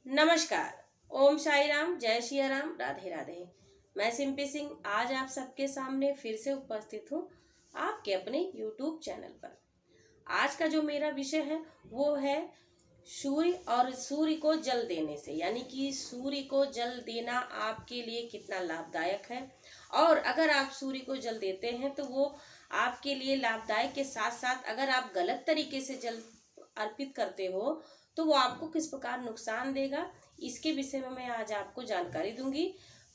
नमस्कार। ओम साई राम, जय सिया राम, राधे राधे। मैं सिंपी सिंह आज आप सबके सामने फिर से उपस्थित हूँ आपके अपने यूट्यूब चैनल पर। आज का जो मेरा विषय है वो है सूर्य और सूर्य को जल देने से, यानी कि सूर्य को जल देना आपके लिए कितना लाभदायक है। और अगर आप सूर्य को जल देते हैं तो वो आपके लिए लाभदायक के साथ साथ अगर आप गलत तरीके से जल अर्पित करते हो तो वो आपको किस प्रकार नुकसान देगा, इसके विषय में मैं आज आपको जानकारी दूंगी।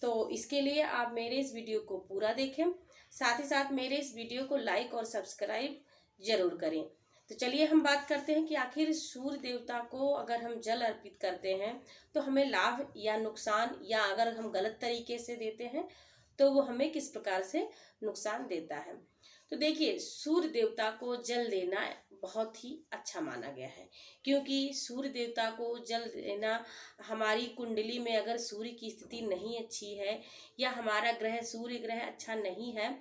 तो इसके लिए आप मेरे इस वीडियो को पूरा देखें, साथ ही साथ मेरे इस वीडियो को लाइक और सब्सक्राइब जरूर करें। तो चलिए हम बात करते हैं कि आखिर सूर्य देवता को अगर हम जल अर्पित करते हैं तो हमें लाभ या नुकसान, या अगर हम गलत तरीके से देते हैं तो वो हमें किस प्रकार से नुकसान देता है। तो देखिए, सूर्य देवता को जल देना बहुत ही अच्छा माना गया है, क्योंकि सूर्य देवता को जल देना, हमारी कुंडली में अगर सूर्य की स्थिति नहीं अच्छी है या हमारा ग्रह सूर्य ग्रह अच्छा नहीं है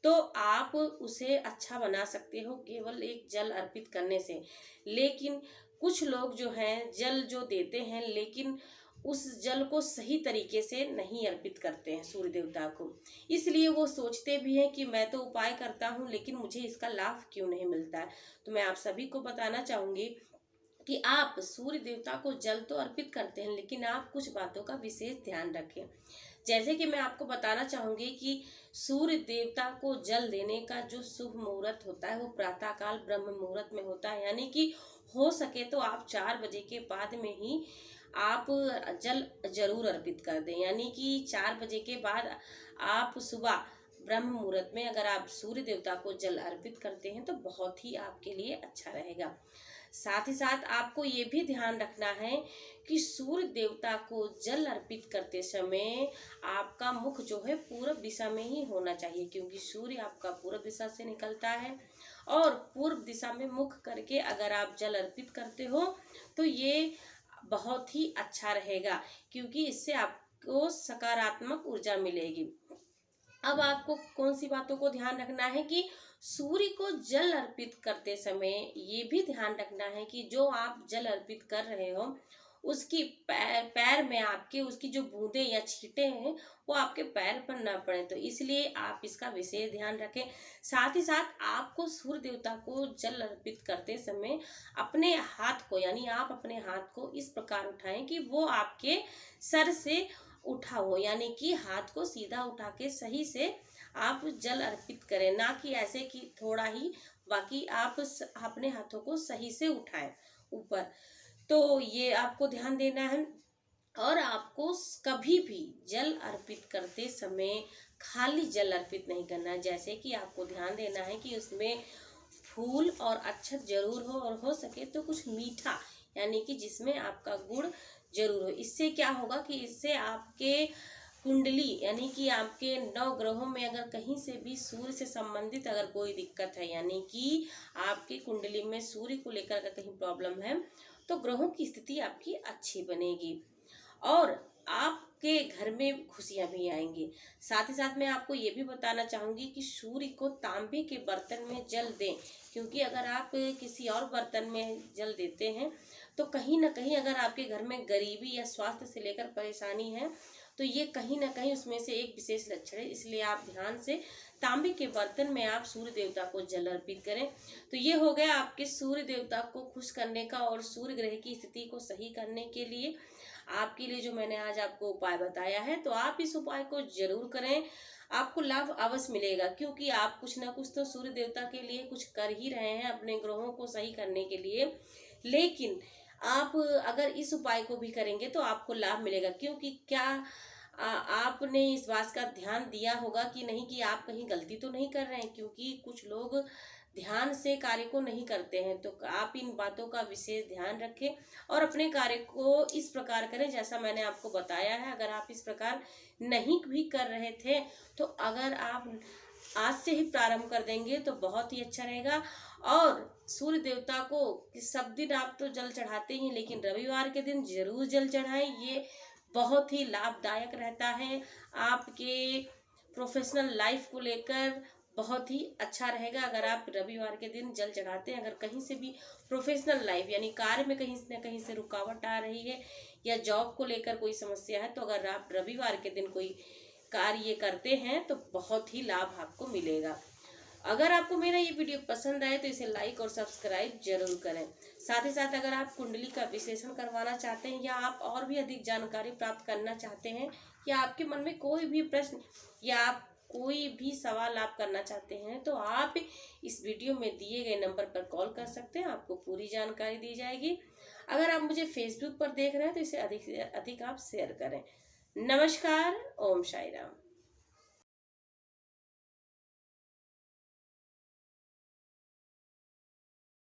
तो आप उसे अच्छा बना सकते हो केवल एक जल अर्पित करने से। लेकिन कुछ लोग जो हैं जल जो देते हैं लेकिन उस जल को सही तरीके से नहीं अर्पित करते हैं सूर्य देवता को, इसलिए वो सोचते भी हैं कि मैं तो उपाय करता हूँ लेकिन मुझे इसका लाभ क्यों नहीं मिलता है। तो मैं आप सभी को बताना चाहूंगी कि आप सूर्य देवता को जल तो अर्पित करते हैं लेकिन आप कुछ बातों का विशेष ध्यान रखें। जैसे कि मैं आपको बताना चाहूंगी कि सूर्य देवता को जल देने का जो शुभ मुहूर्त होता है वो प्रातःकाल ब्रह्म मुहूर्त में होता है, यानी कि हो सके तो आप 4 बजे के बाद में ही आप जल जरूर अर्पित कर दें। यानी कि 4 बजे के बाद आप सुबह ब्रह्म मुहूर्त में अगर आप सूर्य देवता को जल अर्पित करते हैं तो बहुत ही आपके लिए अच्छा रहेगा। साथ ही साथ आपको ये भी ध्यान रखना है कि सूर्य देवता को जल अर्पित करते समय आपका मुख जो है पूर्व दिशा में ही होना चाहिए, क्योंकि सूर्य आपका पूर्व दिशा से निकलता है। और पूर्व दिशा में मुख करके अगर आप जल अर्पित करते हो तो ये बहुत ही अच्छा रहेगा, क्योंकि इससे आपको सकारात्मक ऊर्जा मिलेगी। अब आपको कौन सी बातों को ध्यान रखना है कि सूर्य को जल अर्पित करते समय ये भी ध्यान रखना है कि जो आप जल अर्पित कर रहे हो उसकी पैर में आपके उसकी जो बूंदे या छींटे हैं वो आपके पैर पर ना पड़े, तो इसलिए आप इसका विशेष ध्यान रखें। साथ ही साथ आपको सूर्य देवता को जल अर्पित करते समय अपने हाथ को, यानी आप अपने हाथ को इस प्रकार उठाएं कि वो आपके सर से उठा हो, यानी कि हाथ को सीधा उठा के सही से आप जल अर्पित करें, ना कि ऐसे कि थोड़ा ही, बाकी आप अपने हाथों को सही से उठाएं ऊपर। तो ये आपको ध्यान देना है। और आपको कभी भी जल अर्पित करते समय खाली जल अर्पित नहीं करना है। जैसे कि आपको ध्यान देना है कि उसमें फूल और अक्षत जरूर हो, और हो सके तो कुछ मीठा, यानी कि जिसमें आपका गुड़ जरूर हो। इससे क्या होगा कि इससे आपके कुंडली, यानी कि आपके 9 ग्रहों में अगर कहीं से भी सूर्य से संबंधित अगर कोई दिक्कत है, यानी कि आपकी कुंडली में सूर्य को लेकर अगर कहीं प्रॉब्लम है तो ग्रहों की स्थिति आपकी अच्छी बनेगी और आपके घर में खुशियां भी आएंगी। साथ ही साथ मैं आपको ये भी बताना चाहूंगी कि सूर्य को तांबे के बर्तन में जल दें, क्योंकि अगर आप किसी और बर्तन में जल देते हैं तो कहीं ना कहीं अगर आपके घर में गरीबी या स्वास्थ्य से लेकर परेशानी है तो ये कहीं ना कहीं उसमें से एक विशेष लक्षण है। इसलिए आप ध्यान से तांबे के बर्तन में आप सूर्य देवता को जल अर्पित करें। तो ये हो गया आपके सूर्य देवता को खुश करने का और सूर्य ग्रह की स्थिति को सही करने के लिए आपके लिए जो मैंने आज आपको उपाय बताया है। तो आप इस उपाय को जरूर करें, आपको लाभ अवश्य मिलेगा, क्योंकि आप कुछ ना कुछ तो सूर्य देवता के लिए कुछ कर ही रहे हैं अपने ग्रहों को सही करने के लिए। लेकिन आप अगर इस उपाय को भी करेंगे तो आपको लाभ मिलेगा, क्योंकि क्या आपने इस बात का ध्यान दिया होगा कि नहीं कि आप कहीं गलती तो नहीं कर रहे हैं, क्योंकि कुछ लोग ध्यान से कार्य को नहीं करते हैं। तो आप इन बातों का विशेष ध्यान रखें और अपने कार्य को इस प्रकार करें जैसा मैंने आपको बताया है। अगर आप इस प्रकार नहीं भी कर रहे थे तो अगर आप आज से ही प्रारंभ कर देंगे तो बहुत ही अच्छा रहेगा। और सूर्य देवता को सब दिन आप तो जल चढ़ाते ही, लेकिन रविवार के दिन जरूर जल चढ़ाएं, ये बहुत ही लाभदायक रहता है आपके प्रोफेशनल लाइफ को लेकर, बहुत ही अच्छा रहेगा। अगर आप रविवार के दिन जल चढ़ाते हैं, अगर कहीं से भी प्रोफेशनल लाइफ यानी कार्य में कहीं न कहीं से रुकावट आ रही है या जॉब को लेकर कोई समस्या है, तो अगर आप रविवार के दिन कोई कार्य ये करते हैं तो बहुत ही लाभ आपको मिलेगा। अगर आपको मेरा ये वीडियो पसंद आए तो इसे लाइक और सब्सक्राइब जरूर करें। साथ ही साथ अगर आप कुंडली का विश्लेषण करवाना चाहते हैं या आप और भी अधिक जानकारी प्राप्त करना चाहते हैं या आपके मन में कोई भी प्रश्न या आप कोई भी सवाल आप करना चाहते हैं, तो आप इस वीडियो में दिए गए नंबर पर कॉल कर सकते हैं, आपको पूरी जानकारी दी जाएगी। अगर आप मुझे फेसबुक पर देख रहे हैं तो इसे अधिक से अधिक आप शेयर करें। नमस्कार। ओम साई राम।